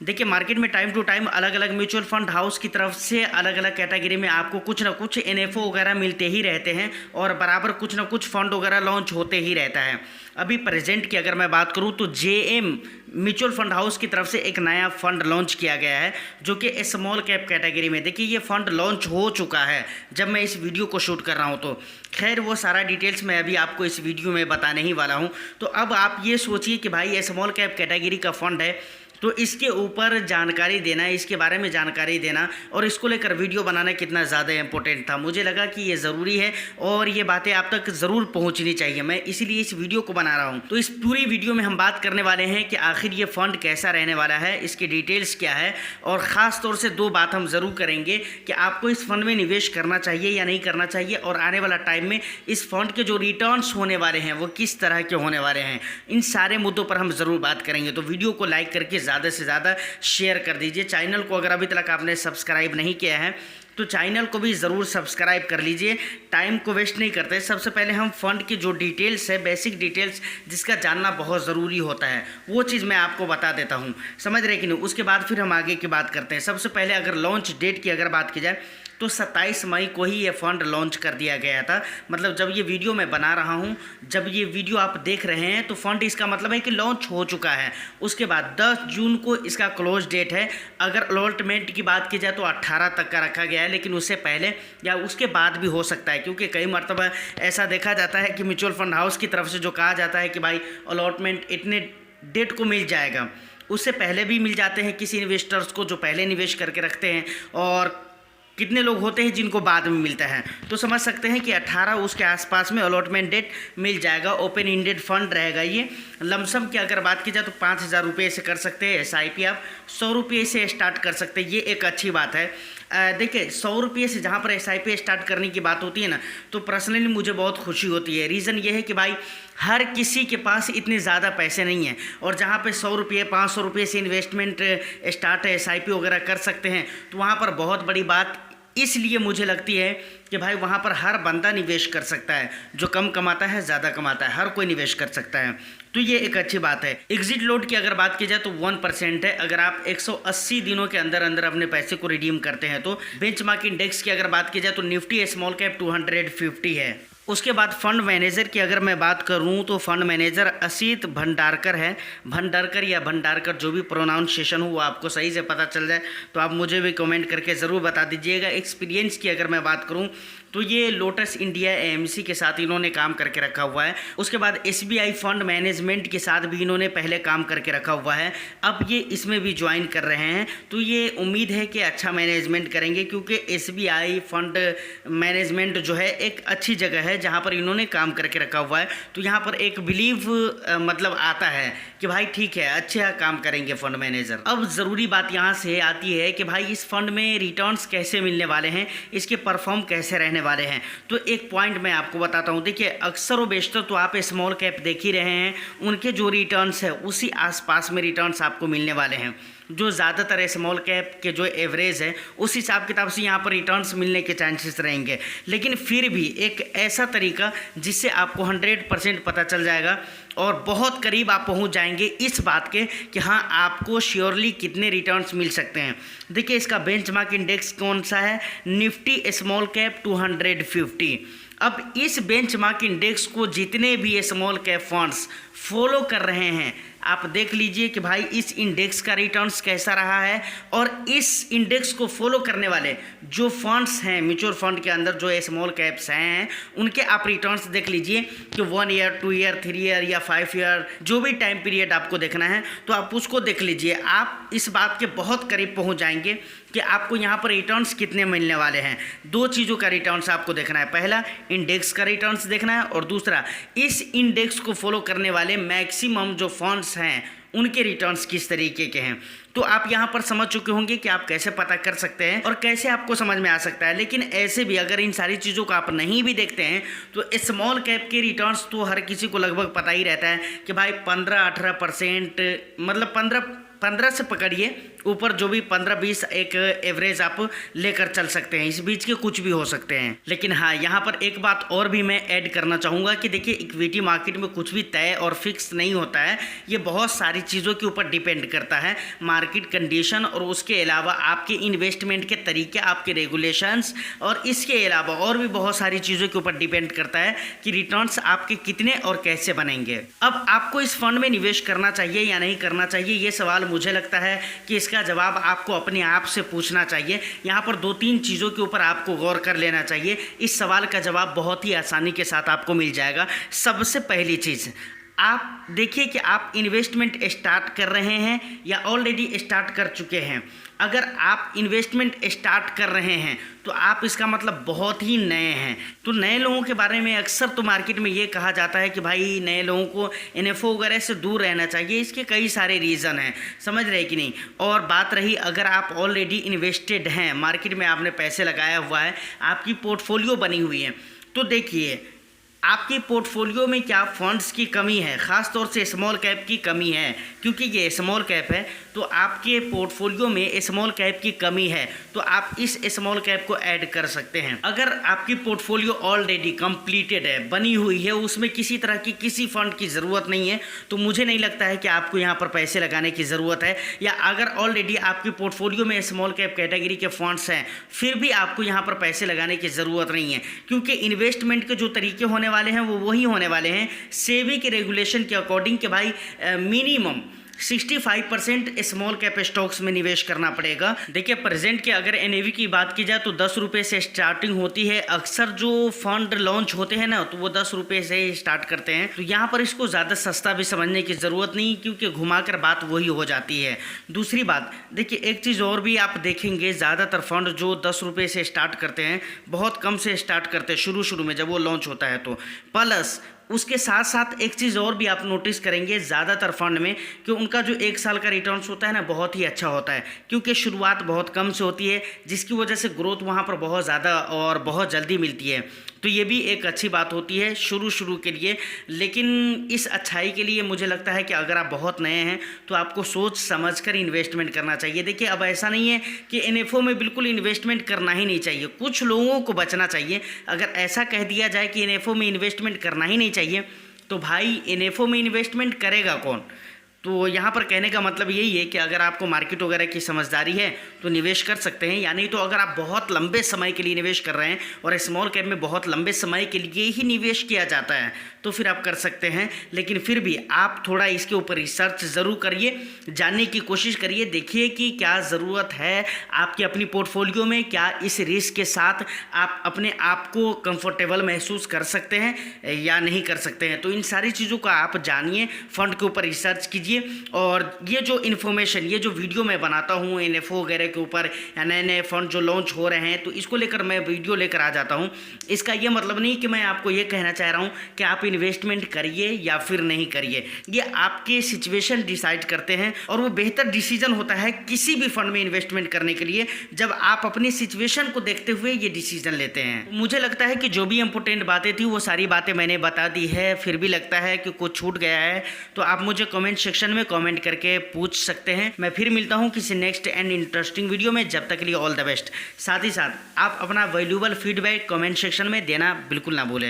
देखिए, मार्केट में time to time अलग अलग म्यूचुअल फंड हाउस की तरफ से अलग अलग कैटेगरी में आपको कुछ ना कुछ एनएफओ वगैरह मिलते ही रहते हैं और बराबर कुछ ना कुछ फंड वगैरह लॉन्च होते ही रहता है। अभी प्रेजेंट की अगर मैं बात करूं तो जेएम म्यूचुअल फंड हाउस की तरफ से एक नया फंड लॉन्च किया गया है जो कि स्मॉल कैप कैटेगरी में। देखिए, ये फंड लॉन्च हो चुका है जब मैं इस वीडियो को शूट कर रहा हूँ, तो खैर वो सारा डिटेल्स मैं अभी आपको इस वीडियो में बताने ही वाला हूँ। तो अब आप ये सोचिए कि भाई स्मॉल कैप कैटेगरी का फंड है, तो इसके ऊपर जानकारी देना, इसके बारे में जानकारी देना और इसको लेकर वीडियो बनाना कितना ज़्यादा इम्पोर्टेंट था। मुझे लगा कि ये ज़रूरी है और ये बातें आप तक ज़रूर पहुंचनी चाहिए, मैं इसीलिए इस वीडियो को बना रहा हूं। तो इस पूरी वीडियो में हम बात करने वाले हैं कि आखिर ये फ़ंड कैसा रहने वाला है, इसकी डिटेल्स क्या है, और ख़ास तौर से दो बात हम ज़रूर करेंगे कि आपको इस फंड में निवेश करना चाहिए या नहीं करना चाहिए, और आने वाला टाइम में इस फंड के जो रिटर्न्स होने वाले हैं वो किस तरह के होने वाले हैं। इन सारे मुद्दों पर हम ज़रूर बात करेंगे। तो वीडियो को लाइक करके ज़्यादा से ज़्यादा शेयर कर दीजिए। चैनल को अगर अभी तक आपने सब्सक्राइब नहीं किया है तो चैनल को भी ज़रूर सब्सक्राइब कर लीजिए। टाइम को वेस्ट नहीं करते, सबसे पहले हम फंड की जो डिटेल्स है, बेसिक डिटेल्स जिसका जानना बहुत ज़रूरी होता है, वो चीज़ मैं आपको बता देता हूँ, समझ रहे कि नहीं। उसके बाद फिर हम आगे की बात करते हैं। सबसे पहले अगर लॉन्च डेट की अगर बात की जाए तो 27 मई को ही ये फ़ंड लॉन्च कर दिया गया था। मतलब जब ये वीडियो मैं बना रहा हूँ, जब ये वीडियो आप देख रहे हैं तो फ़ंड इसका मतलब है कि लॉन्च हो चुका है। उसके बाद 10 जून को इसका क्लोज डेट है। अगर अलॉटमेंट की बात की जाए तो 18 तक का रखा गया है, लेकिन उससे पहले या उसके बाद भी हो सकता है, क्योंकि कई मरतबा ऐसा देखा जाता है कि म्यूचुअल फंड हाउस की तरफ से जो कहा जाता है कि भाई अलॉटमेंट इतने डेट को मिल जाएगा, उससे पहले भी मिल जाते हैं किसी इन्वेस्टर्स को जो पहले निवेश करके रखते हैं, और कितने लोग होते हैं जिनको बाद में मिलता है। तो समझ सकते हैं कि 18 उसके आसपास में अलॉटमेंट डेट मिल जाएगा। ओपन इंडेड फंड रहेगा ये। लमसम की अगर बात की जाए तो 5,000 रुपये से कर सकते हैं। SIP आप 100 रुपये से स्टार्ट कर सकते हैं, ये एक अच्छी बात है। देखिए, 100 रुपये से जहाँ पर SIP स्टार्ट करने की बात होती है ना, तो पर्सनली मुझे बहुत खुशी होती है। रीज़न ये है कि भाई हर किसी के पास इतने ज़्यादा पैसे नहीं हैं, और जहाँ पे 100 रुपये 500 रुपये से इन्वेस्टमेंट स्टार्ट है, SIP वगैरह कर सकते हैं, तो वहाँ पर बहुत बड़ी बात इसलिए मुझे लगती है कि भाई वहाँ पर हर बंदा निवेश कर सकता है, जो कम कमाता है ज़्यादा कमाता है, हर कोई निवेश कर सकता है। तो ये एक अच्छी बात है। एग्जिट लोड की अगर बात की जाए तो 1% है। अगर आप 180 दिनों के अंदर अंदर अपने पैसे को रिडीम करते हैं तो बेंचमार्क इंडेक्स की अगर बात की जाए तो निफ्टी स्मॉल कैप 250 है। उसके बाद फंड मैनेजर की अगर मैं बात करूं तो फंड मैनेजर असित भंडारकर है। भंडारकर या भंडारकर, जो भी प्रोनाउंसिएशन हो वो आपको सही से पता चल जाए तो आप मुझे भी कमेंट करके ज़रूर बता दीजिएगा। एक्सपीरियंस की अगर मैं बात करूं तो ये लोटस इंडिया AMC के साथ इन्होंने काम करके रखा हुआ है। उसके बाद SBI फंड मैनेजमेंट के साथ भी इन्होंने पहले काम करके रखा हुआ है। अब ये इसमें भी ज्वाइन कर रहे हैं, तो ये उम्मीद है कि अच्छा मैनेजमेंट करेंगे, क्योंकि SBI फंड मैनेजमेंट जो है एक अच्छी जगह है जहाँ पर इन्होंने काम करके रखा हुआ है। तो यहाँ पर एक बिलीव मतलब आता है कि भाई ठीक है, अच्छा काम करेंगे फंड मैनेजर। अब ज़रूरी बात यहाँ से आती है कि भाई इस फंड में रिटर्न्स कैसे मिलने वाले हैं, इसके परफॉर्म कैसे रहने वाले हैं। तो एक पॉइंट मैं आपको बताता हूँ। देखिए, अक्सर व बेशतर तो आप स्मॉल कैप देख ही रहे हैं, उनके जो रिटर्न्स है उसी आसपास में रिटर्न्स आपको मिलने वाले हैं। जो ज़्यादातर स्मॉल कैप के जो एवरेज है उस हिसाब किताब से यहाँ पर रिटर्न्स मिलने के चांसेस रहेंगे। लेकिन फिर भी एक ऐसा तरीका जिससे आपको 100% पता चल जाएगा और बहुत करीब आप पहुँच जाएंगे इस बात के कि हाँ आपको श्योरली कितने रिटर्न्स मिल सकते हैं। देखिए, इसका बेंचमार्क इंडेक्स कौन सा है, निफ्टी स्मॉल कैप 250। अब इस बेंचमार्क इंडेक्स को जितने भी स्मॉल कैप फंड्स फॉलो कर रहे हैं, आप देख लीजिए कि भाई इस इंडेक्स का रिटर्न्स कैसा रहा है, और इस इंडेक्स को फॉलो करने वाले जो फंड्स हैं म्यूचुअल फंड के अंदर जो स्मॉल कैप्स हैं उनके आप रिटर्न्स देख लीजिए कि 1 ईयर 2 ईयर 3 ईयर या 5 ईयर जो भी टाइम पीरियड आपको देखना है तो आप उसको देख लीजिए। आप इस बात के बहुत करीब पहुंच जाएंगे कि आपको यहाँ पर रिटर्न्स कितने मिलने वाले हैं। दो चीज़ों का रिटर्न्स आपको देखना है, पहला इंडेक्स का रिटर्न्स देखना है, और दूसरा इस इंडेक्स को फॉलो करने वाले मैक्सिमम जो फंड्स हैं उनके रिटर्न्स किस तरीके के हैं। तो आप यहाँ पर समझ चुके होंगे कि आप कैसे पता कर सकते हैं और कैसे आपको समझ में आ सकता है। लेकिन ऐसे भी अगर इन सारी चीज़ों को आप नहीं भी देखते हैं तो स्मॉल कैप के रिटर्न्स तो हर किसी को लगभग पता ही रहता है कि भाई 15-18% मतलब 15 से पकड़िए, ऊपर जो भी 15-20 एक एवरेज आप लेकर चल सकते हैं। इस बीच के कुछ भी हो सकते हैं। लेकिन हाँ, यहाँ पर एक बात और भी मैं ऐड करना चाहूँगा कि देखिए, इक्विटी मार्केट में कुछ भी तय और फिक्स नहीं होता है। ये बहुत सारी चीज़ों के ऊपर डिपेंड करता है, मार्केट कंडीशन और उसके अलावा आपके इन्वेस्टमेंट के तरीके, आपके रेगुलेशंस, और इसके अलावा और भी बहुत सारी चीज़ों के ऊपर डिपेंड करता है कि रिटर्न्स आपके कितने और कैसे बनेंगे। अब आपको इस फंड में निवेश करना चाहिए या नहीं करना चाहिए, ये सवाल मुझे लगता है कि इसका जवाब आपको अपने आप से पूछना चाहिए। यहाँ पर 2-3 चीज़ों के ऊपर आपको गौर कर लेना चाहिए। इस सवाल का जवाब बहुत ही आसानी के साथ आपको मिल जाएगा। सबसे पहली चीज़, आप देखिए कि आप इन्वेस्टमेंट स्टार्ट कर रहे हैं या ऑलरेडी स्टार्ट कर चुके हैं। अगर आप इन्वेस्टमेंट स्टार्ट कर रहे हैं तो आप इसका मतलब बहुत ही नए हैं। तो नए लोगों के बारे में अक्सर तो मार्केट में ये कहा जाता है कि भाई नए लोगों को एनएफओ वगैरह से दूर रहना चाहिए। इसके कई सारे रीज़न हैं, समझ रहे कि नहीं। और बात रही, अगर आप ऑलरेडी इन्वेस्टेड हैं, मार्केट में आपने पैसे लगाया हुआ है, आपकी पोर्टफोलियो बनी हुई है, तो देखिए आपकी पोर्टफोलियो में क्या फंड्स की कमी है, ख़ास तौर से स्मॉल कैप की कमी है। क्योंकि ये स्मॉल कैप है तो आपके पोर्टफोलियो में स्मॉल कैप की कमी है, तो आप इस स्मॉल कैप को ऐड कर सकते हैं। अगर आपकी पोर्टफोलियो ऑलरेडी कंप्लीटेड है, बनी हुई है, उसमें किसी तरह की किसी फंड की ज़रूरत नहीं है, तो मुझे नहीं लगता है कि आपको यहाँ पर पैसे लगाने की ज़रूरत है। या अगर ऑलरेडी आपकी पोर्टफोलियो में स्मॉल कैप कैटेगरी के फंड्स हैं, फिर भी आपको यहाँ पर पैसे लगाने की ज़रूरत नहीं है। क्योंकि इन्वेस्टमेंट के जो तरीके होने वाले हैं वो वही होने वाले हैं सेबी के रेगुलेशन के अकॉर्डिंग कि भाई मिनिमम 65% स्मॉल कैप स्टॉक्स में निवेश करना पड़ेगा। देखिए, प्रेजेंट के अगर एनएवी की बात की जाए तो 10 रुपये से स्टार्टिंग होती है। अक्सर जो फंड लॉन्च होते हैं ना, तो वो 10 रुपये से ही स्टार्ट करते हैं। तो यहाँ पर इसको ज़्यादा सस्ता भी समझने की ज़रूरत नहीं, क्योंकि घुमाकर बात वही हो जाती है। दूसरी बात, देखिए एक चीज़ और भी आप देखेंगे, ज़्यादातर फंड जो 10 रुपये से स्टार्ट करते हैं, बहुत कम से स्टार्ट करते हैं शुरू में जब वो लॉन्च होता है। तो प्लस उसके साथ साथ एक चीज़ और भी आप नोटिस करेंगे ज़्यादातर फंड में, कि उनका जो 1 साल का रिटर्न्स होता है ना, बहुत ही अच्छा होता है। क्योंकि शुरुआत बहुत कम से होती है, जिसकी वजह से ग्रोथ वहाँ पर बहुत ज़्यादा और बहुत जल्दी मिलती है। तो ये भी एक अच्छी बात होती है शुरू के लिए। लेकिन इस अच्छाई के लिए मुझे लगता है कि अगर आप बहुत नए हैं तो आपको सोच समझ कर इन्वेस्टमेंट करना चाहिए। देखिए, अब ऐसा नहीं है कि एनएफओ में बिल्कुल इन्वेस्टमेंट करना ही नहीं चाहिए, कुछ लोगों को बचना चाहिए। अगर ऐसा कह दिया जाए कि एनएफओ में इन्वेस्टमेंट करना ही नहीं चाहिए, तो भाई एनएफओ में इन्वेस्टमेंट करेगा कौन? तो यहाँ पर कहने का मतलब यही है कि अगर आपको मार्केट वगैरह की समझदारी है तो निवेश कर सकते हैं, या नहीं तो अगर आप बहुत लंबे समय के लिए निवेश कर रहे हैं, और स्मॉल कैप में बहुत लंबे समय के लिए ही निवेश किया जाता है, तो फिर आप कर सकते हैं। लेकिन फिर भी आप थोड़ा इसके ऊपर रिसर्च ज़रूर करिए, जानने की कोशिश करिए, देखिए कि क्या ज़रूरत है आपकी अपनी पोर्टफोलियो में, क्या इस रिस्क के साथ आप अपने आप को कंफर्टेबल महसूस कर सकते हैं या नहीं कर सकते हैं। तो इन सारी चीज़ों का आप जानिए, फंड के ऊपर रिसर्च कीजिए। और ये जो इन्फॉर्मेशन, ये जो वीडियो मैं बनाता हूँ एनएफओ वगैरह के ऊपर, या नए फंड जो लॉन्च हो रहे हैं, तो इसको लेकर मैं वीडियो लेकर आ जाता हूँ। इसका ये मतलब नहीं कि मैं आपको ये कहना चाह रहा हूँ कि आप इन्वेस्टमेंट करिए या फिर नहीं करिए। ये आपके सिचुएशन डिसाइड करते हैं, और वो बेहतर डिसीजन होता है किसी भी फंड में इन्वेस्टमेंट करने के लिए जब आप अपनी सिचुएशन को देखते हुए ये डिसीजन लेते हैं। मुझे लगता है कि जो भी इंपॉर्टेंट बातें थी वो सारी बातें मैंने बता दी है। फिर भी लगता है कि कुछ छूट गया है तो आप मुझे कमेंट सेक्शन में कमेंट करके पूछ सकते हैं। मैं फिर मिलता हूं किसी नेक्स्ट एंड इंटरेस्टिंग वीडियो में। जब तक के लिए ऑल द बेस्ट। साथ ही साथ आप अपना वैल्यूएबल फीडबैक कमेंट सेक्शन में देना बिल्कुल ना भूलें।